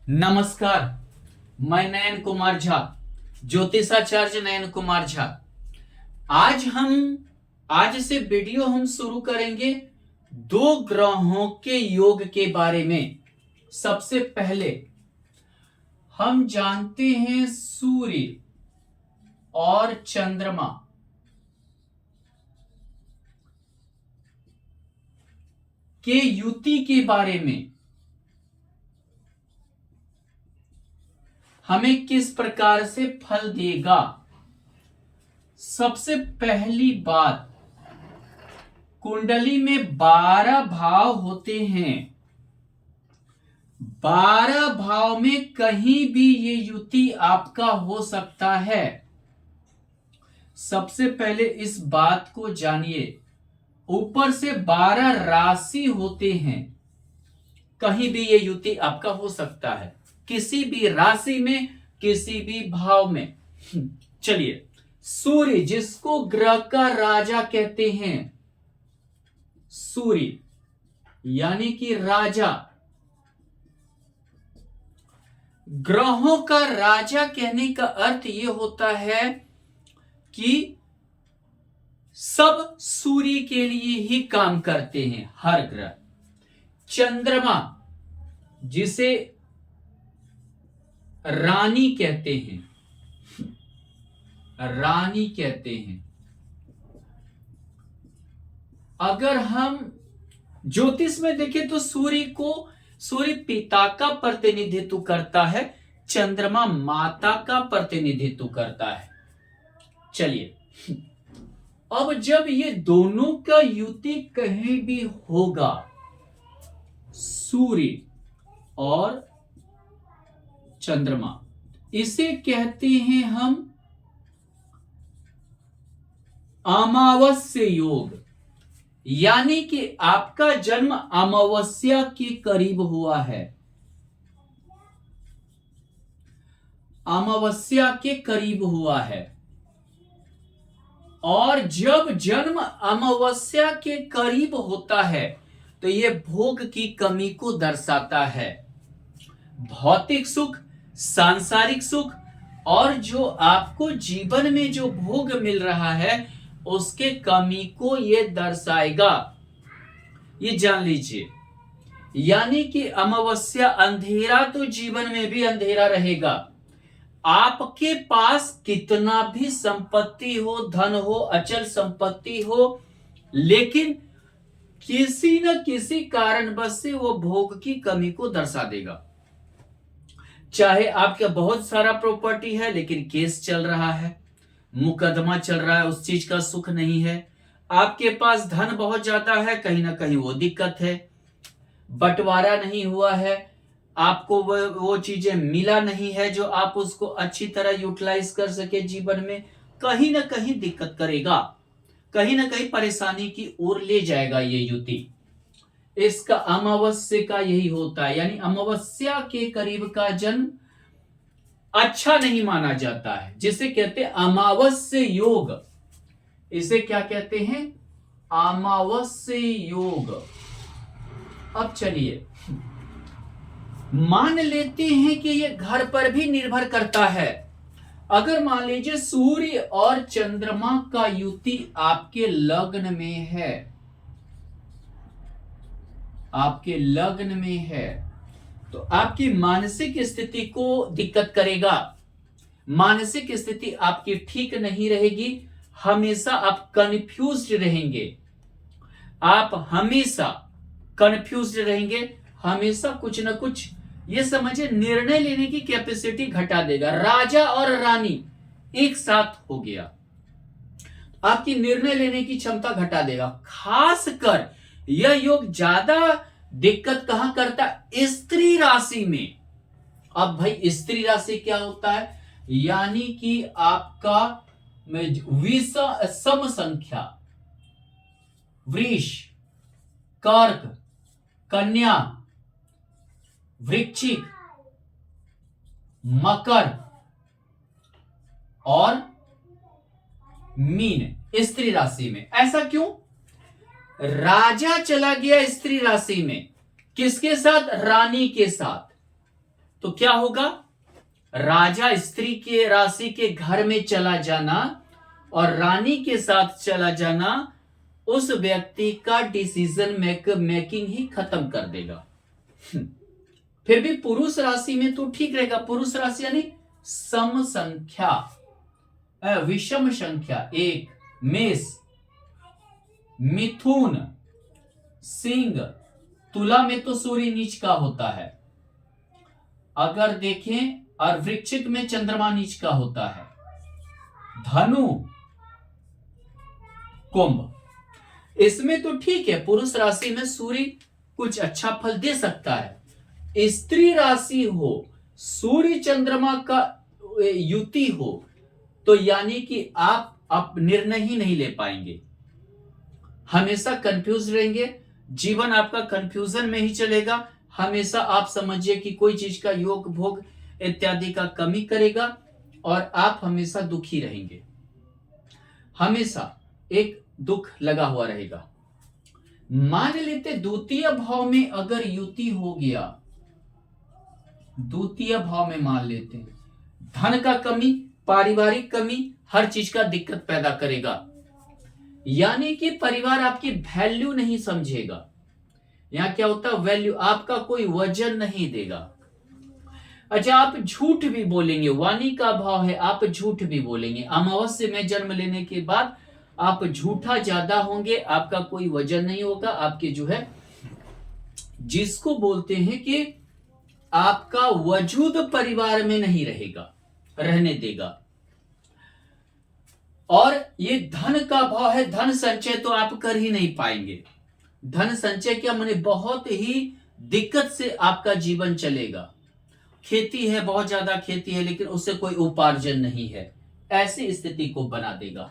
नमस्कार। मैं नयन कुमार झा, ज्योतिषाचार्य नयन कुमार झा। आज से वीडियो हम शुरू करेंगे दो ग्रहों के योग के बारे में। सबसे पहले हम जानते हैं सूर्य और चंद्रमा के युति के बारे में। हमें किस प्रकार से फल देगा। सबसे पहली बात, कुंडली में 12 भाव होते हैं। 12 भाव में कहीं भी ये युति आपका हो सकता है। सबसे पहले इस बात को जानिए। ऊपर से 12 राशि होते हैं, कहीं भी ये युति आपका हो सकता है, किसी भी राशि में, किसी भी भाव में। चलिए, सूर्य जिसको ग्रह का राजा कहते हैं, सूर्य यानी कि राजा, ग्रहों का राजा कहने का अर्थ यह होता है कि सब सूर्य के लिए ही काम करते हैं, हर ग्रह। चंद्रमा जिसे रानी कहते हैं, रानी कहते हैं। अगर हम ज्योतिष में देखें तो सूर्य पिता का प्रतिनिधित्व करता है, चंद्रमा माता का प्रतिनिधित्व करता है। चलिए, अब जब ये दोनों का युति कहीं भी होगा, सूर्य और चंद्रमा, इसे कहते हैं हम अमावस्या योग। यानी कि आपका जन्म अमावस्या के करीब हुआ है, अमावस्या के करीब हुआ है। और जब जन्म अमावस्या के करीब होता है तो यह भोग की कमी को दर्शाता है। भौतिक सुख, सांसारिक सुख और जो आपको जीवन में जो भोग मिल रहा है उसके कमी को यह दर्शाएगा, ये जान लीजिए। यानी कि अमावस्या अंधेरा तो जीवन में भी अंधेरा रहेगा। आपके पास कितना भी संपत्ति हो, धन हो, अचल संपत्ति हो, लेकिन किसी न किसी कारणवश से वो भोग की कमी को दर्शा देगा। चाहे आपका बहुत सारा प्रॉपर्टी है लेकिन केस चल रहा है, मुकदमा चल रहा है, उस चीज का सुख नहीं है। आपके पास धन बहुत ज्यादा है, कहीं ना कहीं वो दिक्कत है, बंटवारा नहीं हुआ है, आपको वो चीजें मिला नहीं है जो आप उसको अच्छी तरह यूटिलाइज कर सके जीवन में, कहीं ना कहीं दिक्कत करेगा, कहीं ना कहीं परेशानी की ओर ले जाएगा ये युति। इसका अमावस्या का यही होता है। यानी अमावस्या के करीब का जन्म अच्छा नहीं माना जाता है, जिसे कहते हैं अमावस्या योग। इसे क्या कहते हैं? अमावस्या योग। अब चलिए, मान लेते हैं कि यह घर पर भी निर्भर करता है। अगर मान लीजिए सूर्य और चंद्रमा का युति आपके लग्न में है, आपके लग्न में है, तो आपकी मानसिक स्थिति को दिक्कत करेगा। मानसिक स्थिति आपकी ठीक नहीं रहेगी, हमेशा आप कंफ्यूज्ड रहेंगे, आप हमेशा कंफ्यूज्ड रहेंगे, हमेशा कुछ ना कुछ, ये समझिए निर्णय लेने की कैपेसिटी घटा देगा। राजा और रानी एक साथ हो गया, आपकी निर्णय लेने की क्षमता घटा देगा। खासकर यह योग ज्यादा दिक्कत कहां करता है? स्त्री राशि में। अब भाई स्त्री राशि क्या होता है? यानी कि आपका सम संख्या, वृष, कर्क, कन्या, वृश्चिक, मकर और मीन स्त्री राशि में। ऐसा क्यों? राजा चला गया स्त्री राशि में, किसके साथ? रानी के साथ। तो क्या होगा? राजा स्त्री के राशि के घर में चला जाना और रानी के साथ चला जाना उस व्यक्ति का डिसीजन मेकिंग ही खत्म कर देगा। फिर भी पुरुष राशि में तो ठीक रहेगा। पुरुष राशि यानी सम संख्या, विषम संख्या, एक मेष, मिथुन, सिंह, तुला में तो सूर्य नीच का होता है, अगर देखें, और वृश्चिक में चंद्रमा नीच का होता है, धनु, कुंभ, इसमें तो ठीक है। पुरुष राशि में सूर्य कुछ अच्छा फल दे सकता है। स्त्री राशि हो, सूर्य चंद्रमा का युति हो, तो यानी कि आप निर्णय ही नहीं ले पाएंगे, हमेशा कंफ्यूज रहेंगे, जीवन आपका कंफ्यूजन में ही चलेगा। हमेशा आप समझिए कि कोई चीज का योग भोग इत्यादि का कमी करेगा और आप हमेशा दुखी रहेंगे, हमेशा एक दुख लगा हुआ रहेगा। मान लेते द्वितीय भाव में अगर युति हो गया, द्वितीय भाव में मान लेते धन का कमी, पारिवारिक कमी, हर चीज का दिक्कत पैदा करेगा, यानी कि परिवार आपकी वैल्यू नहीं समझेगा। यहां क्या होता है? वैल्यू, आपका कोई वजन नहीं देगा। अच्छा, आप झूठ भी बोलेंगे, वाणी का भाव है, आप झूठ भी बोलेंगे। अमावस्या में जन्म लेने के बाद आप झूठा ज्यादा होंगे, आपका कोई वजन नहीं होगा, आपके जो है जिसको बोलते हैं कि आपका वजूद परिवार में नहीं रहेगा, रहने देगा। और ये धन का भाव है, धन संचय तो आप कर ही नहीं पाएंगे। धन संचय क्या माने? बहुत ही दिक्कत से आपका जीवन चलेगा। खेती है, बहुत ज्यादा खेती है, लेकिन उससे कोई उपार्जन नहीं है, ऐसी स्थिति को बना देगा।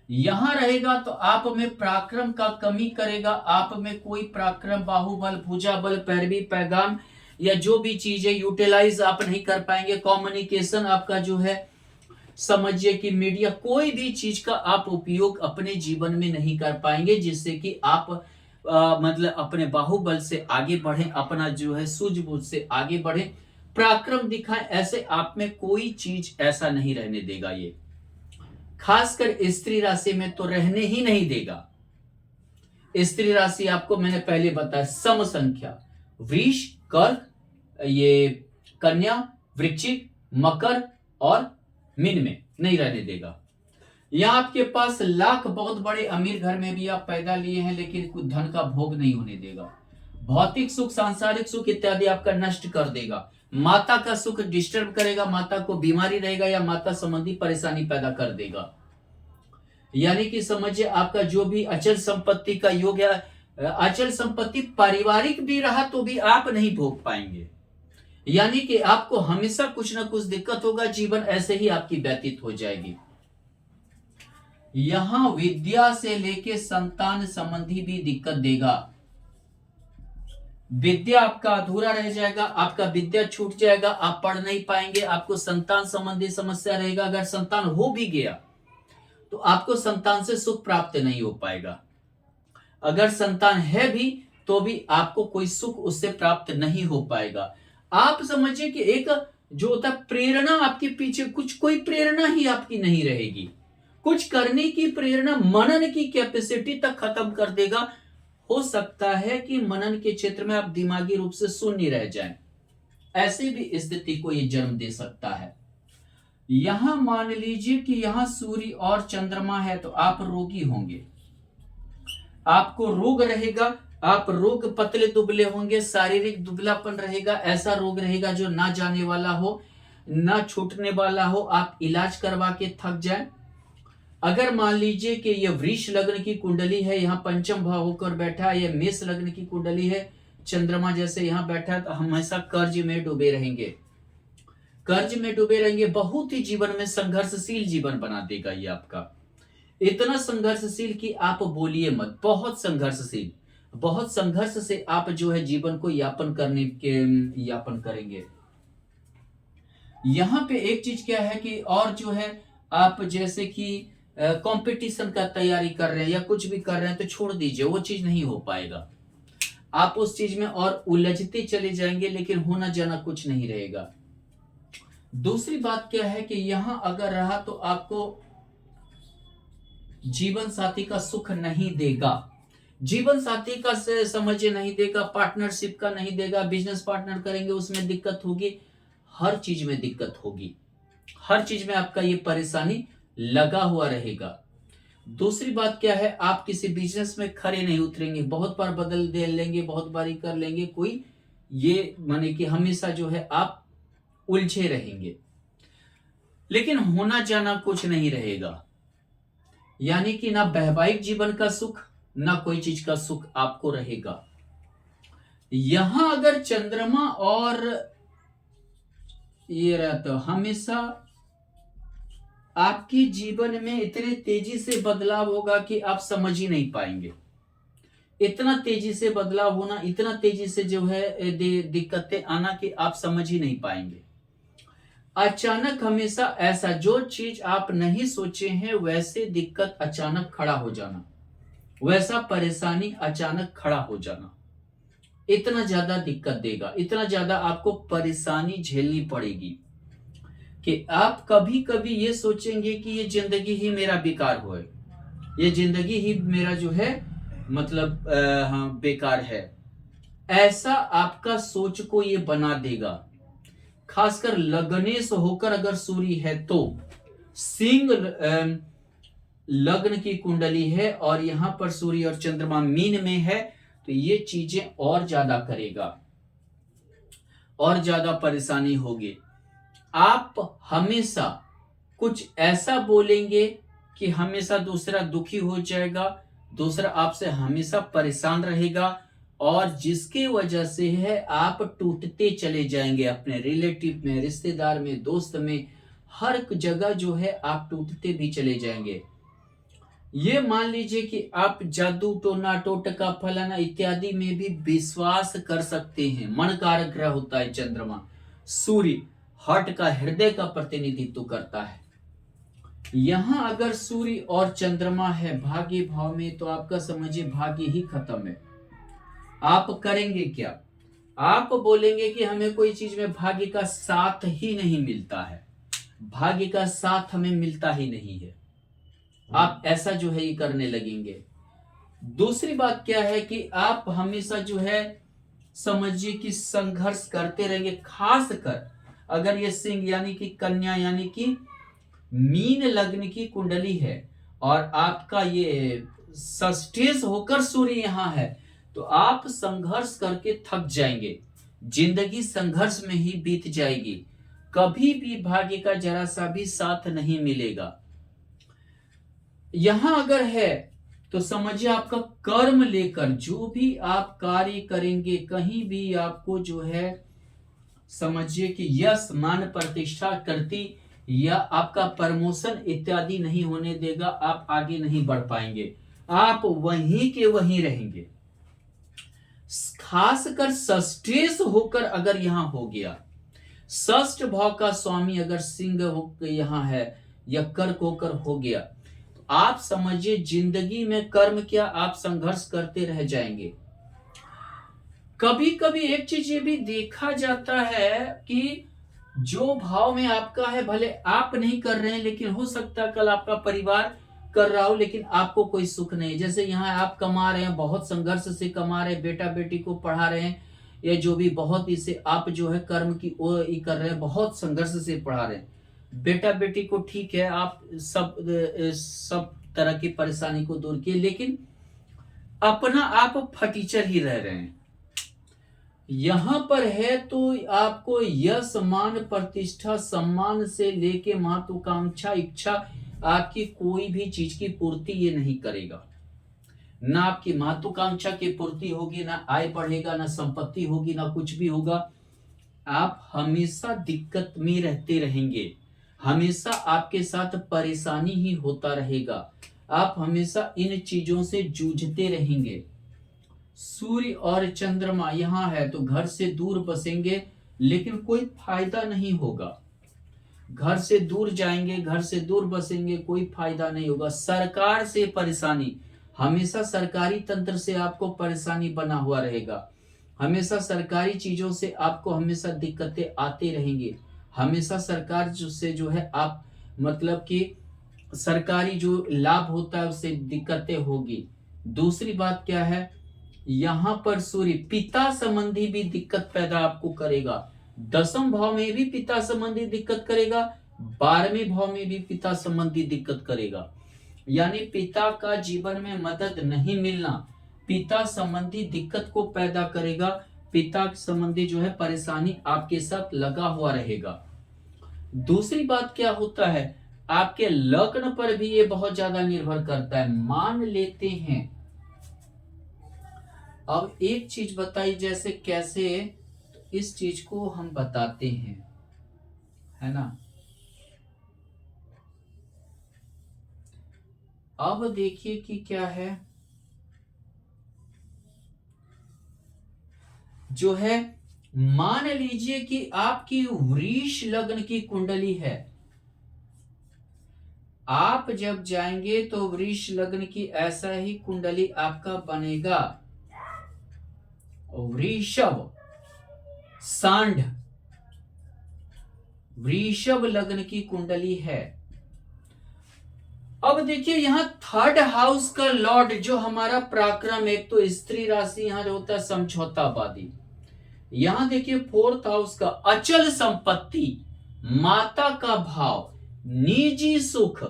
यहां रहेगा तो आप में पराक्रम का कमी करेगा, आप में कोई पराक्रम, बाहुबल, भुजाबल, पैरवी, पैगाम या जो भी चीजें यूटिलाइज आप नहीं कर पाएंगे। कम्युनिकेशन आपका जो है, समझिए कि मीडिया, कोई भी चीज का आप उपयोग अपने जीवन में नहीं कर पाएंगे जिससे कि आप मतलब अपने बाहुबल से आगे बढ़े, अपना जो है सूझबूझ से आगे बढ़े, पराक्रम दिखाएं, ऐसे आप में कोई चीज ऐसा नहीं रहने देगा। ये खासकर स्त्री राशि में तो रहने ही नहीं देगा। स्त्री राशि आपको मैंने पहले बताया, सम संख्या, वृष, कर्क, ये कन्या, वृश्चिक, मकर और मीन में नहीं रहने देगा। यहां आपके पास लाख, बहुत बड़े अमीर घर में भी आप पैदा लिए हैं, लेकिन कुछ धन का भोग नहीं होने देगा। भौतिक सुख, सांसारिक सुख इत्यादि आपका नष्ट कर देगा। माता का सुख डिस्टर्ब करेगा, माता को बीमारी रहेगा या माता संबंधी परेशानी पैदा कर देगा। यानी कि समझिए आपका जो भी अचल संपत्ति का योग है, अचल संपत्ति पारिवारिक भी रहा तो भी आप नहीं भोग पाएंगे, यानी कि आपको हमेशा कुछ ना कुछ दिक्कत होगा, जीवन ऐसे ही आपकी व्यतीत हो जाएगी। यहां विद्या से लेके संतान संबंधी भी दिक्कत देगा। विद्या आपका अधूरा रह जाएगा, आपका विद्या छूट जाएगा, आप पढ़ नहीं पाएंगे, आपको संतान संबंधी समस्या रहेगा। अगर संतान हो भी गया तो आपको संतान से सुख प्राप्त नहीं हो पाएगा। अगर संतान है भी तो भी आपको कोई सुख उससे प्राप्त नहीं हो पाएगा। आप समझिए कि एक जो होता है प्रेरणा, आपके पीछे कुछ कोई प्रेरणा ही आपकी नहीं रहेगी, कुछ करने की प्रेरणा, मनन की कैपेसिटी तक खत्म कर देगा। हो सकता है कि मनन के क्षेत्र में आप दिमागी रूप से शून्य रह जाएं, ऐसी भी स्थिति को ये जन्म दे सकता है। यहां मान लीजिए कि यहां सूर्य और चंद्रमा है तो आप रोगी होंगे, आपको रोग रहेगा, आप रोग, पतले दुबले होंगे, शारीरिक दुबलापन रहेगा, ऐसा रोग रहेगा जो ना जाने वाला हो, ना छूटने वाला हो, आप इलाज करवा के थक जाएं। अगर मान लीजिए कि यह वृष लग्न की कुंडली है, यहाँ पंचम भाव होकर बैठा है, यह मेष लग्न की कुंडली है, चंद्रमा जैसे यहाँ बैठा है, तो हमेशा कर्ज में डूबे रहेंगे, कर्ज में डूबे रहेंगे। बहुत ही जीवन में संघर्षशील जीवन बना देगा ये आपका, इतना संघर्षशील कि आप बोलिए मत, बहुत संघर्षशील, बहुत संघर्ष से आप जो है जीवन को यापन करेंगे। यहां पे एक चीज क्या है कि और जो है आप जैसे कि कंपटीशन का तैयारी कर रहे हैं या कुछ भी कर रहे हैं तो छोड़ दीजिए, वो चीज नहीं हो पाएगा। आप उस चीज में और उलझते चले जाएंगे, लेकिन होना जाना कुछ नहीं रहेगा। दूसरी बात क्या है कि यहां अगर रहा तो आपको जीवन साथी का सुख नहीं देगा। जीवन साथी का समझिए नहीं देगा, पार्टनरशिप का नहीं देगा, बिजनेस पार्टनर करेंगे उसमें दिक्कत होगी, हर चीज में दिक्कत होगी, हर चीज में आपका ये परेशानी लगा हुआ रहेगा। दूसरी बात क्या है, आप किसी बिजनेस में खड़े नहीं उतरेंगे, बहुत बार बदल दे लेंगे, बहुत बार ही कर लेंगे, कोई ये माने कि हमेशा जो है आप उलझे रहेंगे, लेकिन होना जाना कुछ नहीं रहेगा। यानी कि ना वैवाहिक जीवन का सुख, ना कोई चीज का सुख आपको रहेगा। यहां अगर चंद्रमा और ये रहता, हमेशा आपके जीवन में इतने तेजी से बदलाव होगा कि आप समझ ही नहीं पाएंगे। इतना तेजी से बदलाव होना, इतना तेजी से जो है दिक्कतें आना कि आप समझ ही नहीं पाएंगे। अचानक हमेशा ऐसा, जो चीज आप नहीं सोचे हैं वैसे दिक्कत अचानक खड़ा हो जाना, वैसा परेशानी अचानक खड़ा हो जाना, इतना ज्यादा दिक्कत देगा, इतना ज्यादा आपको परेशानी झेलनी पड़ेगी कि आप कभी कभी ये सोचेंगे कि ये जिंदगी ही मेरा बेकार हो, ये जिंदगी ही मेरा जो है मतलब हाँ बेकार है। ऐसा आपका सोच को ये बना देगा। खासकर लग्नेश होकर अगर सूर्य है तो, सिंह लग्न की कुंडली है और यहां पर सूर्य और चंद्रमा मीन में है, तो ये चीजें और ज्यादा करेगा, और ज्यादा परेशानी होगी। आप हमेशा कुछ ऐसा बोलेंगे कि हमेशा दूसरा दुखी हो जाएगा, दूसरा आपसे हमेशा परेशान रहेगा, और जिसकी वजह से है आप टूटते चले जाएंगे, अपने रिलेटिव में, रिश्तेदार में, दोस्त में, हर जगह जो है आप टूटते भी चले जाएंगे। ये मान लीजिए कि आप जादू टोना टोटका फलाना इत्यादि में भी विश्वास कर सकते हैं। मन कारक ग्रह होता है चंद्रमा। सूर्य हार्ट का, हृदय का प्रतिनिधित्व करता है। यहां अगर सूर्य और चंद्रमा है भाग्य भाव में, तो आपका समझिए भाग्य ही खत्म है। आप करेंगे क्या? आप बोलेंगे कि हमें कोई चीज में भाग्य का साथ ही नहीं मिलता है, भाग्य का साथ हमें मिलता ही नहीं है, आप ऐसा जो है ये करने लगेंगे। दूसरी बात क्या है कि आप हमेशा जो है समझिए कि संघर्ष करते रहेंगे। खासकर अगर ये सिंह यानी कि कन्या यानी कि मीन लग्न की कुंडली है और आपका ये सस्टेज होकर सूर्य यहां है, तो आप संघर्ष करके थक जाएंगे, जिंदगी संघर्ष में ही बीत जाएगी, कभी भी भाग्य का जरा सा भी साथ नहीं मिलेगा। यहां अगर है तो समझिए आपका कर्म लेकर जो भी आप कार्य करेंगे, कहीं भी आपको जो है समझिए कि यश मान प्रतिष्ठा करती या आपका प्रमोशन इत्यादि नहीं होने देगा, आप आगे नहीं बढ़ पाएंगे, आप वहीं के वहीं रहेंगे। खासकर षष्ठेश होकर अगर यहां हो गया, षष्ठ भाव का स्वामी अगर सिंह होकर यहां है या कर्क होकर हो गया, तो आप समझिए जिंदगी में कर्म क्या, आप संघर्ष करते रह जाएंगे। कभी कभी एक चीज ये भी देखा जाता है कि जो भाव में आपका है, भले आप नहीं कर रहे हैं, लेकिन हो सकता है कल आपका परिवार कर रहा हो, लेकिन आपको कोई सुख नहीं। जैसे यहाँ आप कमा रहे हैं, बहुत संघर्ष से कमा रहे हैं, बेटा बेटी को पढ़ा रहे हैं, या जो भी बहुत इसे आप जो है कर्म की ओर कर रहे हैं, बहुत संघर्ष से पढ़ा रहे हैं बेटा बेटी को, ठीक है, आप सब तरह की परेशानी को दूर किए, लेकिन अपना आप फटीचर ही रह रहे हैं। यहां पर है तो आपको यश मान प्रतिष्ठा सम्मान से लेके महत्वाकांक्षा इच्छा, आपकी कोई भी चीज की पूर्ति ये नहीं करेगा। ना आपकी महत्वाकांक्षा की पूर्ति होगी, ना आय बढ़ेगा, ना संपत्ति होगी, ना कुछ भी होगा। आप हमेशा दिक्कत में रहते रहेंगे, हमेशा आपके साथ परेशानी ही होता रहेगा, आप हमेशा इन चीजों से जूझते रहेंगे। सूर्य और चंद्रमा यहां है तो घर से दूर बसेंगे, लेकिन कोई फायदा नहीं होगा। घर से दूर जाएंगे, घर से दूर बसेंगे, कोई फायदा नहीं होगा। सरकार से परेशानी, हमेशा सरकारी तंत्र से आपको परेशानी बना हुआ रहेगा, हमेशा सरकारी चीजों से आपको हमेशा दिक्कतें आती रहेंगी, हमेशा सरकार से जो है आप मतलब कि सरकारी जो लाभ होता है उससे दिक्कतें होगी। दूसरी बात क्या है, यहां पर सूर्य पिता संबंधी भी दिक्कत पैदा आपको करेगा। 10वें भाव में भी पिता संबंधी दिक्कत करेगा, 12वें भाव में भी पिता संबंधी दिक्कत करेगा। यानी पिता का जीवन में मदद नहीं मिलना पिता संबंधी दिक्कत को पैदा करेगा, पिता संबंधी जो है परेशानी आपके साथ लगा हुआ रहेगा। दूसरी बात क्या होता है, आपके लग्न पर भी ये बहुत ज्यादा निर्भर करता है। मान लेते हैं, अब एक चीज बताई जैसे कैसे, तो इस चीज को हम बताते हैं, है ना। अब देखिए कि क्या है, जो है मान लीजिए कि आपकी वृष लग्न की कुंडली है, आप जब जाएंगे तो वृष लग्न की ऐसा ही कुंडली आपका बनेगा। वृषभ सांड वृषभ लग्न की कुंडली है। अब देखिए यहां 3rd हाउस का लॉर्ड जो हमारा पराक्रम, एक तो स्त्री राशि यहां जो होता है समझौतावादी, यहां देखिए 4th हाउस का अचल संपत्ति, माता का भाव, निजी सुख।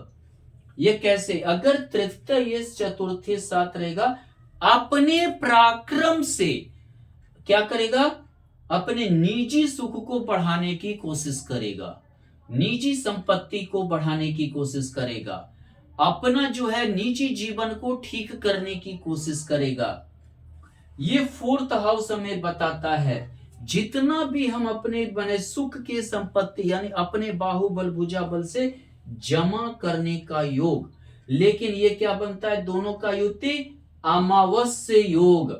ये कैसे, अगर तृतीय चतुर्थी साथ रहेगा, अपने पराक्रम से क्या करेगा, अपने निजी सुख को बढ़ाने की कोशिश करेगा, निजी संपत्ति को बढ़ाने की कोशिश करेगा, अपना जो है निजी जीवन को ठीक करने की कोशिश करेगा। ये 4th हाउस हमें बताता है जितना भी हम अपने बने सुख के संपत्ति यानी अपने बाहुबल भुजा बल से जमा करने का योग, लेकिन ये क्या बनता है, दोनों का युति अमावस्या योग।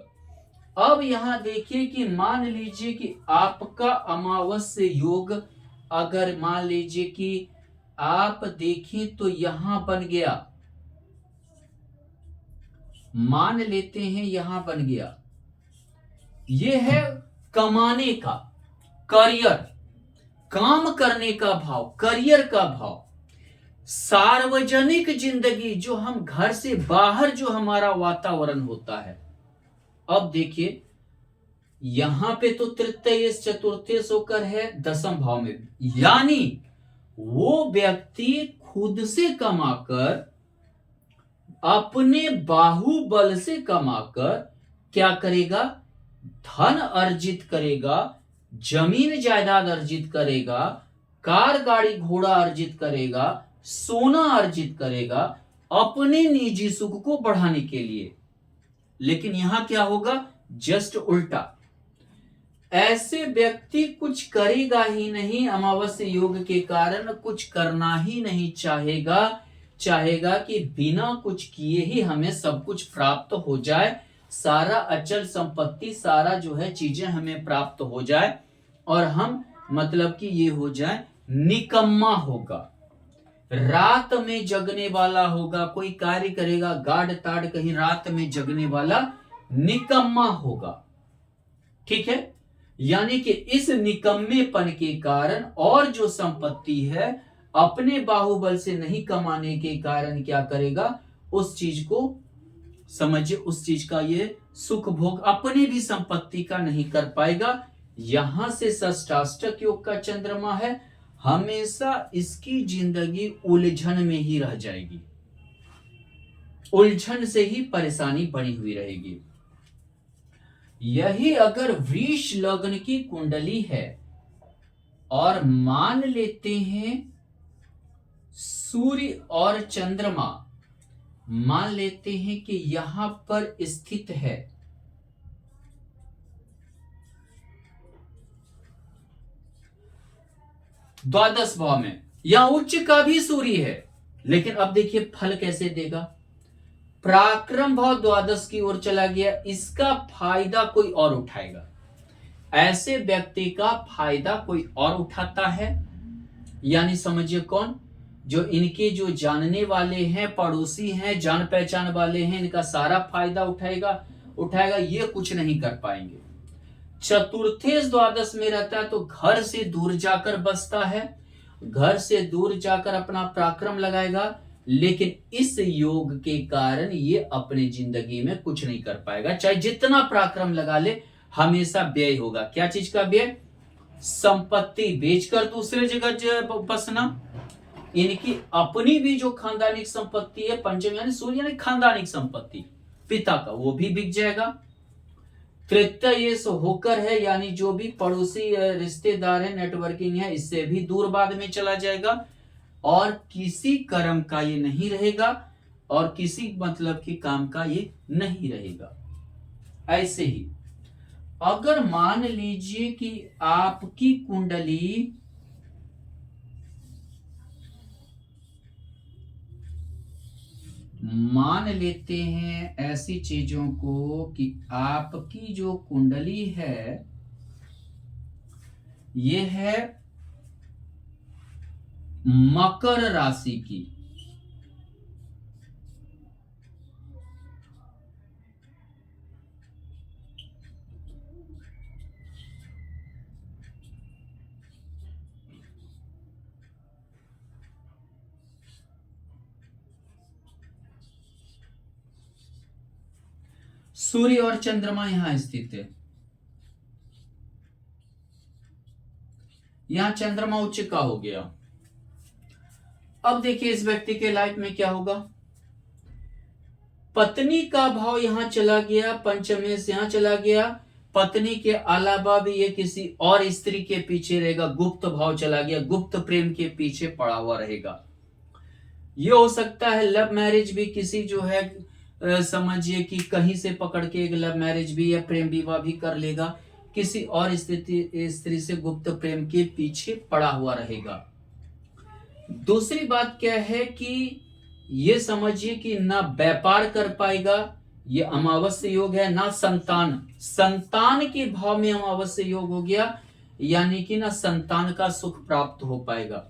अब यहां देखिए कि मान लीजिए कि आपका अमावस्या योग, अगर मान लीजिए कि आप देखें तो यहां बन गया, मान लेते हैं यहां बन गया, यह है कमाने का, करियर, काम करने का भाव, करियर का भाव, सार्वजनिक जिंदगी, जो हम घर से बाहर जो हमारा वातावरण होता है। अब देखिए यहां पे तो तृतीय चतुर्थेश होकर है 10वें भाव में, यानी वो व्यक्ति खुद से कमाकर, अपने बाहुबल से कमाकर क्या करेगा, धन अर्जित करेगा, जमीन जायदाद अर्जित करेगा, कार गाड़ी घोड़ा अर्जित करेगा, सोना अर्जित करेगा, अपने निजी सुख को बढ़ाने के लिए। लेकिन यहां क्या होगा, जस्ट उल्टा, ऐसे व्यक्ति कुछ करेगा ही नहीं, अमावस्या योग के कारण कुछ करना ही नहीं चाहेगा, चाहेगा कि बिना कुछ किए ही हमें सब कुछ प्राप्त हो जाए, सारा अचल संपत्ति, सारा जो है चीजें हमें प्राप्त हो जाए, और हम मतलब कि ये हो जाए, निकम्मा होगा, रात में जगने वाला होगा, कोई कार्य करेगा गाड़ ताड़ कहीं रात में जगने वाला निकम्मा होगा। ठीक है, यानी कि इस निकम्मेपन के कारण और जो संपत्ति है अपने बाहुबल से नहीं कमाने के कारण क्या करेगा, उस चीज को समझिए, उस चीज का ये सुख भोग अपनी भी संपत्ति का नहीं कर पाएगा। यहां से षष्ठाष्टक योग का चंद्रमा है, हमेशा इसकी जिंदगी उलझन में ही रह जाएगी, उलझन से ही परेशानी बनी हुई रहेगी। यही अगर वृष लग्न की कुंडली है और मान लेते हैं सूर्य और चंद्रमा, मान लेते हैं कि यहां पर स्थित है, द्वादश भाव में, या उच्च का भी सूर्य है, लेकिन अब देखिए फल कैसे देगा, पराक्रम भाव द्वादश की ओर चला गया, इसका फायदा कोई और उठाएगा, ऐसे व्यक्ति का फायदा कोई और उठाता है, यानी समझिए कौन, जो इनके जो जानने वाले हैं, पड़ोसी हैं, जान पहचान वाले हैं, इनका सारा फायदा उठाएगा उठाएगा, ये कुछ नहीं कर पाएंगे। चतुर्थेश द्वादश में रहता है तो घर से दूर जाकर बसता है, घर से दूर जाकर अपना पराक्रम लगाएगा, लेकिन इस योग के कारण ये अपने जिंदगी में कुछ नहीं कर पाएगा। चाहे जितना पराक्रम लगा ले, हमेशा व्यय होगा। क्या चीज का व्यय? संपत्ति बेचकर दूसरे जगह बसना, इनकी अपनी भी जो खानदानिक संपत्ति है, पंचम यानी सूर्य यानी खानदानिक संपत्ति पिता का, वो भी बिक जाएगा। तृतीय ये होकर है, यानी जो भी पड़ोसी रिश्तेदार है, नेटवर्किंग है, इससे भी दूर बाद में चला जाएगा, और किसी कर्म का ये नहीं रहेगा, और किसी मतलब की काम का ये नहीं रहेगा। ऐसे ही अगर मान लीजिए कि आपकी कुंडली मान लेते हैं ऐसी चीजों को कि आपकी जो कुंडली है ये है मकर राशि की, सूर्य और चंद्रमा यहां स्थित है, यहां चंद्रमा उच्च का हो गया। अब देखिए इस व्यक्ति के लाइफ में क्या होगा। पत्नी का भाव यहां चला गया, पंचमे से यहां चला गया, पत्नी के अलावा भी ये किसी और स्त्री के पीछे रहेगा, गुप्त भाव चला गया, गुप्त प्रेम के पीछे पड़ा हुआ रहेगा। ये हो सकता है लव मैरिज भी, किसी जो है समझिए कि कहीं से पकड़ के एक लव मैरिज भी या प्रेम विवाह भी कर लेगा, किसी और स्त्री से गुप्त प्रेम के पीछे पड़ा हुआ रहेगा। दूसरी बात क्या है कि ये समझिए कि ना व्यापार कर पाएगा, ये अमावस्या योग है, ना संतान के भाव में अमावस्या योग हो गया, यानी कि ना संतान का सुख प्राप्त हो पाएगा।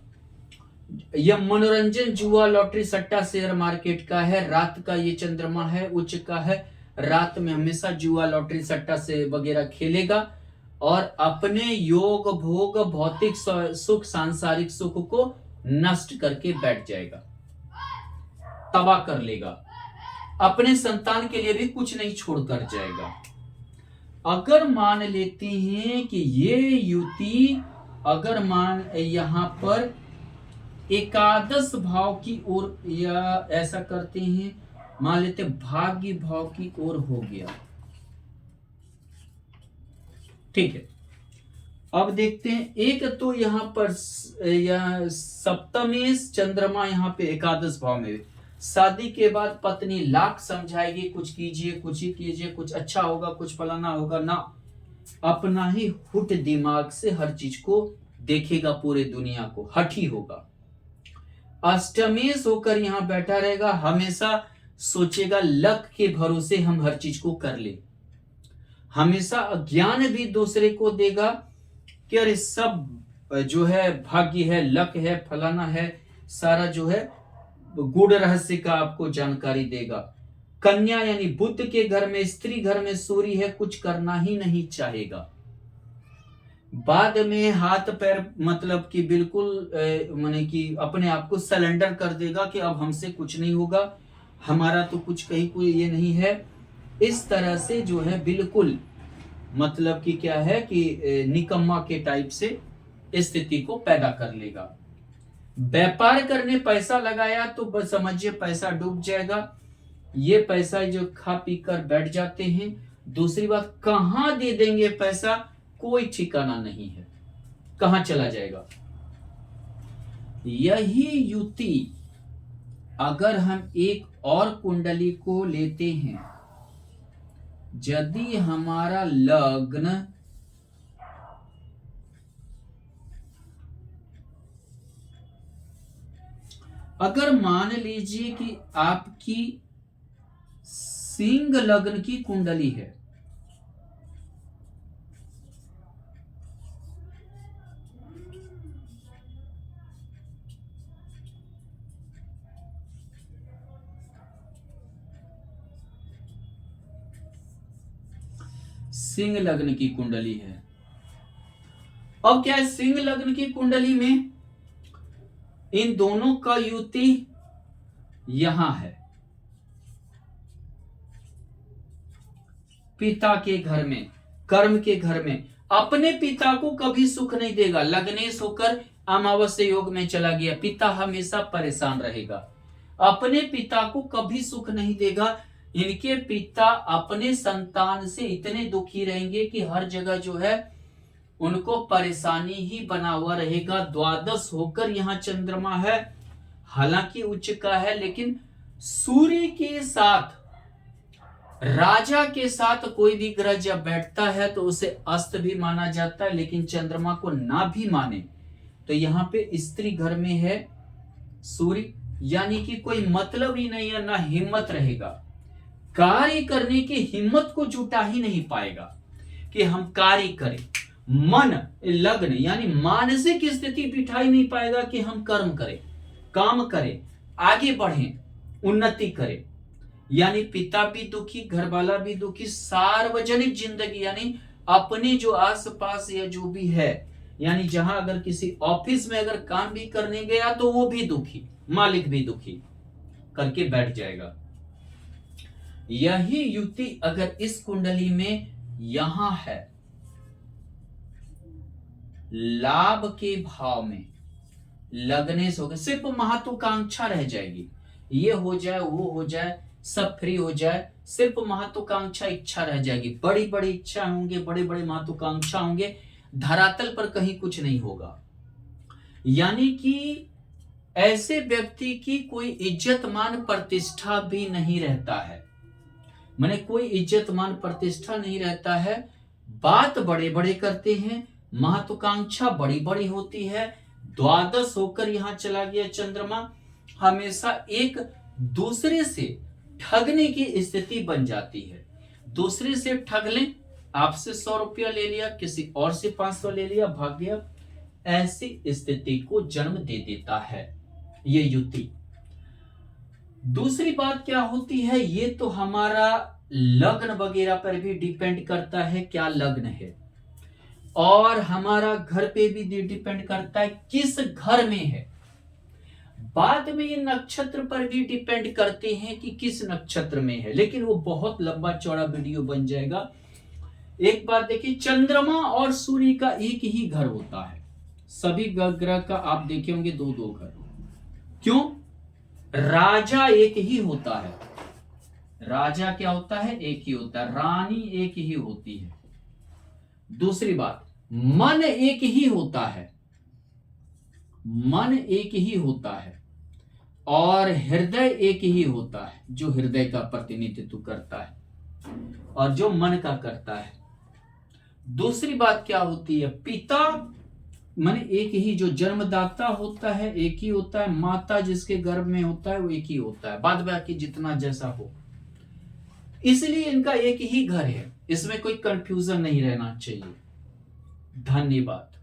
यह मनोरंजन, जुआ, लॉटरी, सट्टा, शेयर मार्केट का है, रात का ये चंद्रमा है, उच्च का है, रात में हमेशा जुआ, लॉटरी, सट्टा से वगैरह खेलेगा, और अपने योग भोग, भौतिक सुख, सांसारिक सुख को नष्ट करके बैठ जाएगा, तबाह कर लेगा, अपने संतान के लिए भी कुछ नहीं छोड़कर जाएगा। अगर मान लेते हैं कि ये युति, अगर मान यहां पर एकादश भाव की ओर, या ऐसा करते हैं मान लेते भाग्य भाव की ओर हो गया, ठीक है। अब देखते हैं, एक तो यहां पर सप्तमेश चंद्रमा यहां पे एकादश भाव में, शादी के बाद पत्नी लाख समझाएगी, कुछ कीजिए, कुछ ही कीजिए, कुछ अच्छा होगा, कुछ फलाना होगा, ना अपना ही हुट दिमाग से हर चीज को देखेगा, पूरे दुनिया को, हठी होगा। अष्टमेश होकर यहां बैठा रहेगा, हमेशा सोचेगा लक के भरोसे हम हर चीज को कर ले, हमेशा ज्ञान भी दूसरे को देगा कि अरे सब जो है भाग्य है, लक है, फलाना है, सारा जो है गूढ़ रहस्य का आपको जानकारी देगा। कन्या यानी बुद्ध के घर में, स्त्री घर में सूर्य है, कुछ करना ही नहीं चाहेगा, बाद में हाथ पैर मतलब कि बिल्कुल माने कि अपने आप को सरेंडर कर देगा कि अब हमसे कुछ नहीं होगा, हमारा तो कुछ कहीं कोई ये नहीं है। इस तरह से जो है बिल्कुल मतलब कि क्या है कि निकम्मा के टाइप से स्थिति को पैदा कर लेगा। व्यापार करने पैसा लगाया तो बस समझिए पैसा डूब जाएगा, ये पैसा जो खा पी कर बैठ जाते हैं। दूसरी बात, कहां दे देंगे पैसा कोई ठिकाना नहीं है, कहां चला जाएगा। यही युति अगर हम एक और कुंडली को लेते हैं, यदि हमारा लग्न अगर मान लीजिए कि आपकी सिंह लग्न की कुंडली है, सिंह लग्न की कुंडली है। अब क्या है, सिंह लग्न की कुंडली में इन दोनों का युति यहां है, पिता के घर में, कर्म के घर में। अपने पिता को कभी सुख नहीं देगा। लग्नेश होकर अमावस्या योग में चला गया, पिता हमेशा परेशान रहेगा, अपने पिता को कभी सुख नहीं देगा। इनके पिता अपने संतान से इतने दुखी रहेंगे कि हर जगह जो है उनको परेशानी ही बना हुआ रहेगा। द्वादश होकर यहाँ चंद्रमा है, हालांकि उच्च का है, लेकिन सूर्य के साथ, राजा के साथ कोई भी ग्रह जब बैठता है तो उसे अस्त भी माना जाता है, लेकिन चंद्रमा को ना भी माने तो यहाँ पे स्त्री घर में है सूर्य, यानी कि कोई मतलब ही नहीं है, ना हिम्मत रहेगा, कार्य करने की हिम्मत को जुटा ही नहीं पाएगा कि हम कार्य करें। मन लग्न यानी मानसिक स्थिति बिठाई नहीं पाएगा कि हम कर्म करें, काम करें, आगे बढ़ें, उन्नति करें। यानी पिता भी दुखी, घर वाला भी दुखी, सार्वजनिक जिंदगी यानी अपने जो आसपास या जो भी है, यानी जहां अगर किसी ऑफिस में अगर काम भी करने गया तो वो भी दुखी, मालिक भी दुखी करके बैठ जाएगा। यही युति अगर इस कुंडली में यहां है, लाभ के भाव में लग्नेश होगा, सिर्फ महत्वाकांक्षा रह जाएगी, ये हो जाए वो हो जाए, सब फ्री हो जाए, सिर्फ महत्वाकांक्षा इच्छा रह जाएगी। बड़ी बड़ी इच्छा होंगे, बड़े बड़े महत्वाकांक्षा होंगे, धरातल पर कहीं कुछ नहीं होगा। यानी कि ऐसे व्यक्ति की कोई इज्जत मान प्रतिष्ठा भी नहीं रहता है, माने कोई इज्जत मान प्रतिष्ठा नहीं रहता है। बात बड़े बड़े करते हैं, महत्वाकांक्षा बड़ी बड़ी होती है। द्वादश होकर यहां चला गया चंद्रमा, हमेशा एक दूसरे से ठगने की स्थिति बन जाती है। दूसरे से ठग लें, आपसे 100 रुपया ले लिया, किसी और से 500 ले लिया, भाग गया, ऐसी स्थिति को जन्म दे देता है ये युति। दूसरी बात क्या होती है, ये तो हमारा लग्न वगैरह पर भी डिपेंड करता है, क्या लग्न है, और हमारा घर पे भी डिपेंड करता है किस घर में है। बाद में ये नक्षत्र पर भी डिपेंड करते हैं कि किस नक्षत्र में है, लेकिन वो बहुत लंबा चौड़ा वीडियो बन जाएगा। एक बार देखिए, चंद्रमा और सूर्य का एक ही घर होता है, सभी ग्रह का आप देखे होंगे दो दो घर। क्यों? राजा एक ही होता है, राजा क्या होता है, एक ही होता है, रानी एक ही होती है। दूसरी बात, मन एक ही होता है, मन एक ही होता है, और हृदय एक ही होता है, जो हृदय का प्रतिनिधित्व करता है और जो मन का करता है। दूसरी बात क्या होती है, पिता माने एक ही, जो जन्मदाता होता है एक ही होता है, माता जिसके गर्भ में होता है वो एक ही होता है, बाद बाकी जितना जैसा हो। इसलिए इनका एक ही घर है, इसमें कोई कंफ्यूजन नहीं रहना चाहिए। धन्यवाद।